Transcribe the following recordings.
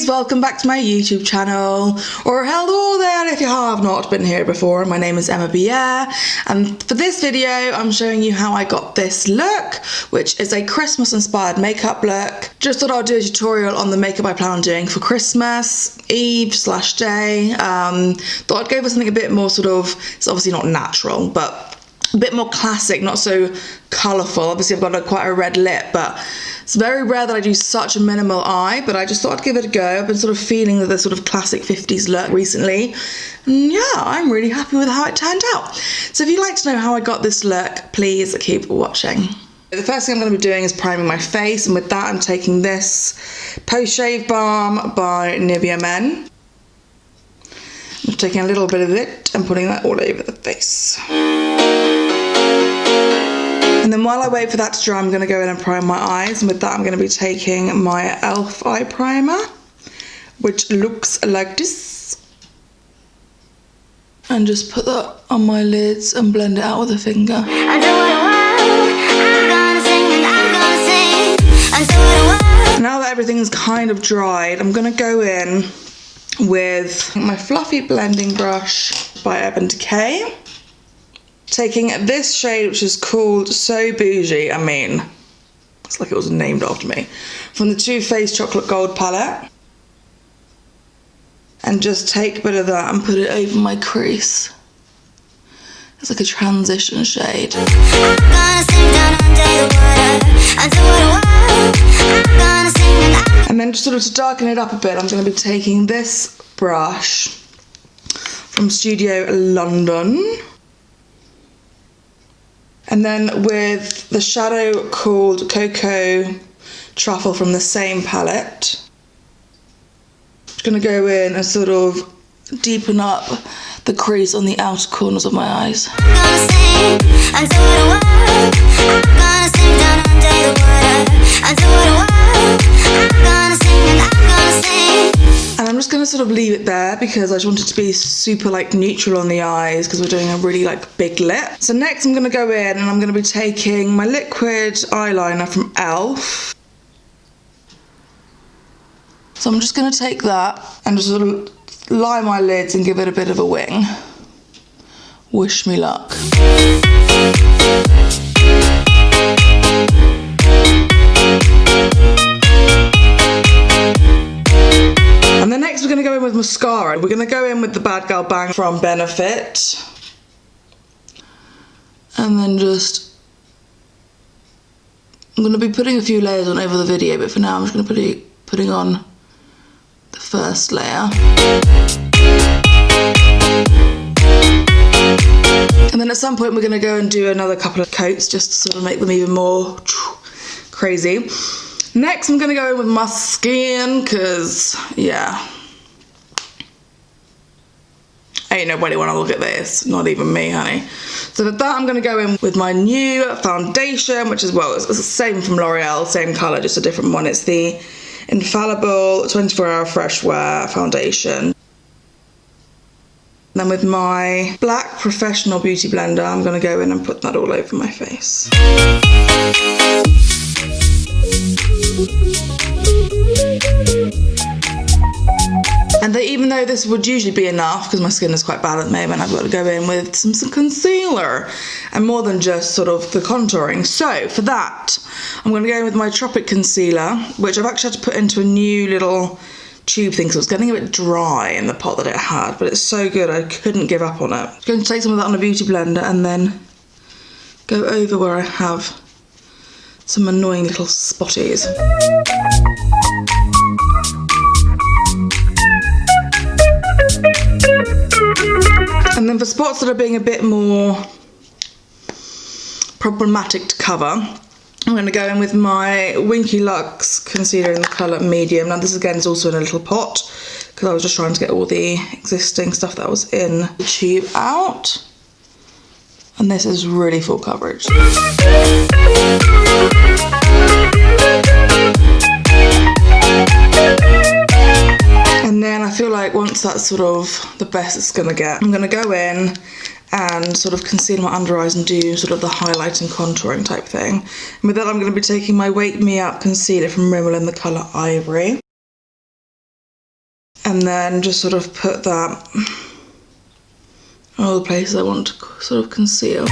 welcome back to my YouTube channel, or hello there if you have not been here before. My name is Bjerre, and for this video I'm showing you how I got this look, which is a Christmas inspired makeup look. Just thought I'd do a tutorial on the makeup I plan on doing for Christmas Eve / day. Thought I'd go for something a bit more sort of, it's obviously not natural, but a bit more classic, not so colourful. Obviously I've got quite a red lip, but it's very rare that I do such a minimal eye, but I just thought I'd give it a go. I've been sort of feeling the sort of classic 50s look recently, and yeah, I'm really happy with how it turned out. So if you'd like to know how I got this look, please keep watching. The first thing I'm going to be doing is priming my face, and with that I'm taking this post-shave balm by Nivea Men. I'm taking a little bit of it and putting that all over the face. And then while I wait for that to dry, I'm going to go in and prime my eyes, and with that I'm going to be taking my e.l.f. eye primer, which looks like this, and just put that on my lids and blend it out with a finger. Now that everything's kind of dried, I'm going to go in with my fluffy blending brush by Urban Decay, taking this shade which is called So Bougie. I mean, it's like it was named after me, from the Too Faced Chocolate Gold palette, and just take a bit of that and put it over my crease. It's like a transition shade. And then just sort of to darken it up a bit, I'm going to be taking this brush from Studio London. And then with the shadow called Cocoa Truffle from the same palette, I'm just going to go in and sort of deepen up the crease on the outer corners of my eyes. And I'm just going to sort of leave it there because I just want it to be super like neutral on the eyes because we're doing a really like big lip. So next I'm going to go in and I'm going to be taking my liquid eyeliner from e.l.f. So I'm just going to take that and just sort of line my lids and give it a bit of a wing. Wish me luck. And then next we're going to go in with mascara. We're going to go in with the Bad Girl Bang from Benefit. And then just, I'm going to be putting a few layers on over the video, but for now I'm just going to be putting on the first layer. And then at some point we're going to go and do another couple of coats just to sort of make them even more crazy. Next I'm going to go in with my skin because, yeah, ain't nobody want to look at this, not even me, honey. So with that I'm going to go in with my new foundation, which is, well, it's the same from L'Oreal, same colour, just a different one. It's the Infallible 24-Hour Fresh Wear Foundation. Then with my black professional beauty blender, I'm going to go in and put that all over my face. And even though this would usually be enough, because my skin is quite bad at the moment, I've got to go in with some concealer, and more than just sort of the contouring. So for that, I'm going to go in with my Tropic Concealer, which I've actually had to put into a new little tube thing, because it was getting a bit dry in the pot that it had, but it's so good I couldn't give up on it. I'm going to take some of that on a beauty blender and then go over where I have some annoying little spotties. And then for spots that are being a bit more problematic to cover, I'm going to go in with my Winky Lux concealer in the colour medium. Now this again is also in a little pot because I was just trying to get all the existing stuff that was in the tube out. And this is really full coverage. And then I feel like once that's sort of the best it's going to get, I'm going to go in and sort of conceal my under eyes and do sort of the highlight and contouring type thing. And with that I'm going to be taking my Wake Me Up concealer from Rimmel in the colour Ivory. And then just sort of put that in all the places I want to sort of conceal.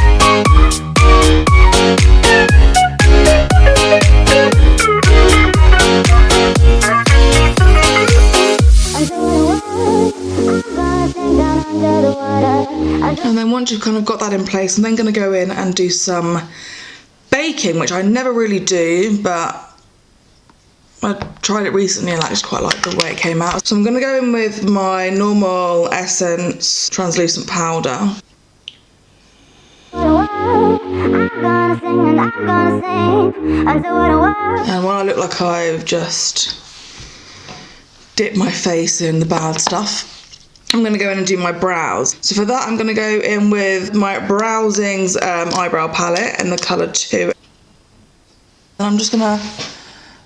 And then once you've kind of got that in place, I'm then going to go in and do some baking, which I never really do, but I tried it recently and I just quite like the way it came out. So I'm going to go in with my normal Essence translucent powder. And when I look like I've just dipped my face in the bad stuff, I'm going to go in and do my brows. So for that I'm going to go in with my Browsings eyebrow palette in the colour 2. And I'm just going to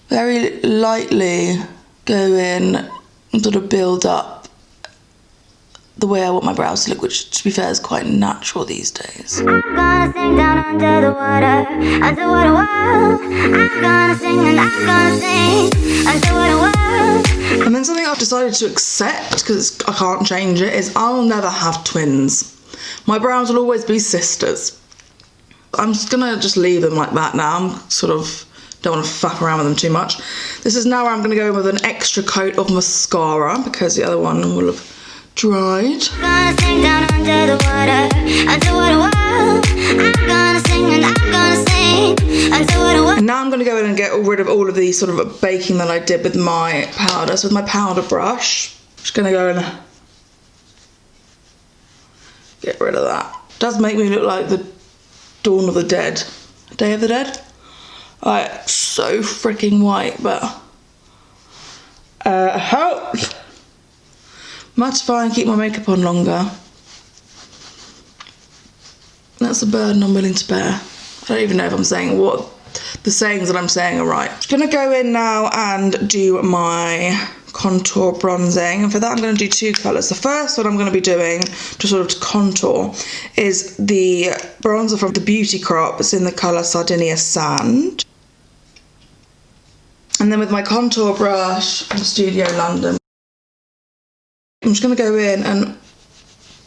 very lightly go in and sort of build up the way I want my brows to look, which to be fair is quite natural these days. I'm gonna sing down under the water, under the world. I'm gonna sing and I'm gonna sing under the world. And then something I've decided to accept, because I can't change it, is I'll never have twins. My brows will always be sisters. I'm just gonna just leave them like that now. I'm sort of don't want to faff around with them too much. This is now where I'm going to go in with an extra coat of mascara because the other one will have dried. I'm gonna sing down under the water, and now I'm going to go in and get rid of all of the sort of baking that I did with my powder. So with my powder brush, I'm just going to go and get rid of that. It does make me look like the Dawn of the Dead. Day of the Dead? Like, so freaking white, but helps. Mattify and keep my makeup on longer. That's a burden I'm willing to bear. I don't even know if I'm saying what the sayings that I'm saying are right. I'm gonna go in now and do my contour bronzing, and for that I'm going to do 2 colours. The first one I'm going to be doing to sort of contour is the bronzer from the Beauty Crop. It's in the colour Sardinia Sand. And then with my contour brush from Studio London, I'm just going to go in and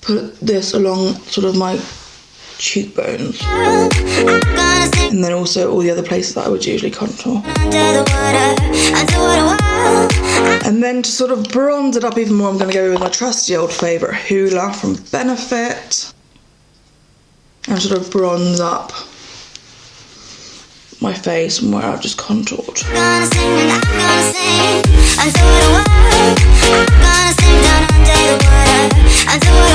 put this along sort of my cheekbones, and then also all the other places that I would usually contour. And then to sort of bronze it up even more, I'm going to go with my trusty old favourite Hoola from Benefit and sort of bronze up my face from where I've just contoured.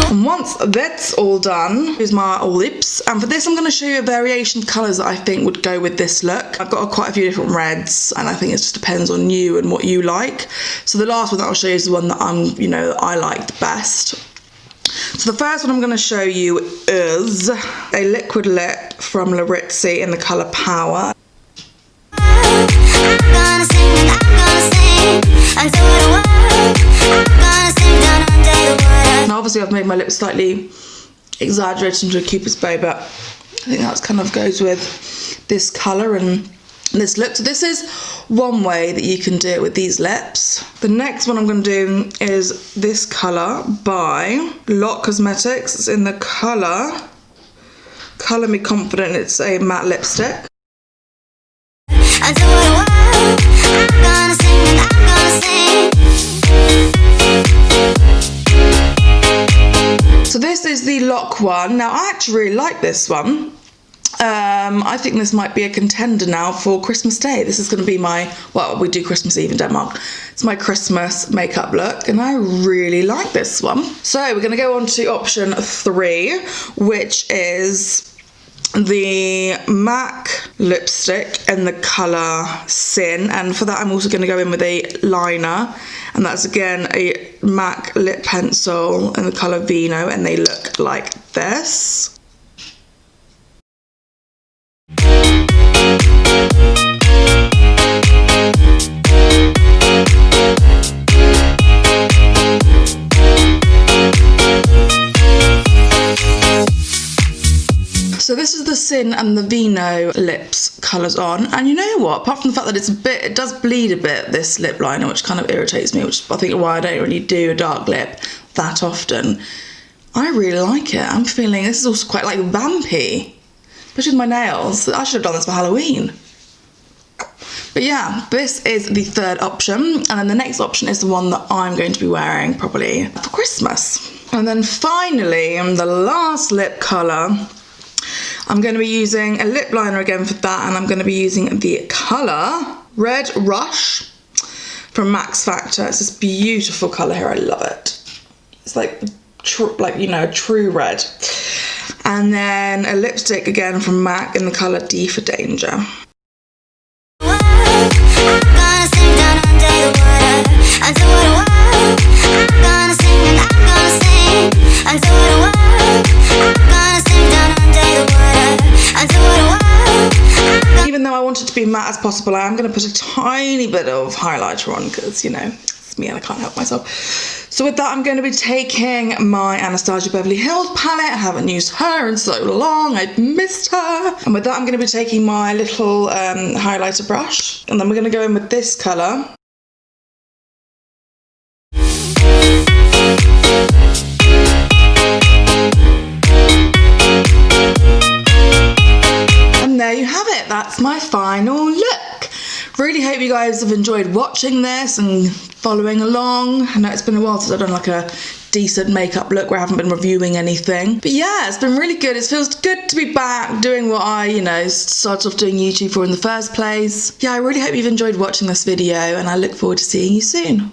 And once that's all done, here's my lips. And for this I'm going to show you a variation of colours that I think would go with this look. I've got quite a few different reds, and I think it just depends on you and what you like. So the last one that I'll show you is the one that that I like the best. So the first one I'm going to show you is a liquid lip from Larizzi in the colour Power. And obviously I've made my lips slightly exaggerated into a Cupid's bow, but I think that kind of goes with this colour and this look. So this is one way that you can do it with these lips. The next one I'm going to do is this colour by Lot Cosmetics. It's in the colour Colour Me Confident. It's a matte lipstick. So this is the Lock one. Now I actually really like this one. I think this might be a contender now for Christmas Day. This is going to be my, well, we do Christmas Eve in Denmark. It's my Christmas makeup look, and I really like this one. So we're going to go on to option 3, which is the MAC lipstick in the colour Sin, and for that I'm also going to go in with a liner, and that's again a MAC lip pencil in the colour Vino, and they look like this. So this is the Sin and the Vino lips colours on, and you know what, apart from the fact that it does bleed a bit, this lip liner, which kind of irritates me, which I think is why I don't really do a dark lip that often. I really like it. I'm feeling this is also quite like vampy, especially with my nails. I should have done this for Halloween. But yeah, this is the third option, and then the next option is the one that I'm going to be wearing probably for Christmas. And then finally, the last lip colour, I'm going to be using a lip liner again for that, and I'm going to be using the colour Red Rush from Max Factor. It's this beautiful colour here, I love it. It's like you know, a true red. And then a lipstick again from MAC in the colour D for Danger. Even though I want it to be matte as possible, I am going to put a tiny bit of highlighter on because, you know, it's me and I can't help myself. So with that, I'm going to be taking my Anastasia Beverly Hills palette. I haven't used her in so long. I've missed her. And with that, I'm going to be taking my little highlighter brush. And then we're going to go in with this colour. And there you have it. That's my final look. Really hope you guys have enjoyed watching this and following along. I know it's been a while since I've done like a decent makeup look where I haven't been reviewing anything. But yeah, it's been really good. It feels good to be back doing what I, you know, started off doing YouTube for in the first place. Yeah, I really hope you've enjoyed watching this video, and I look forward to seeing you soon.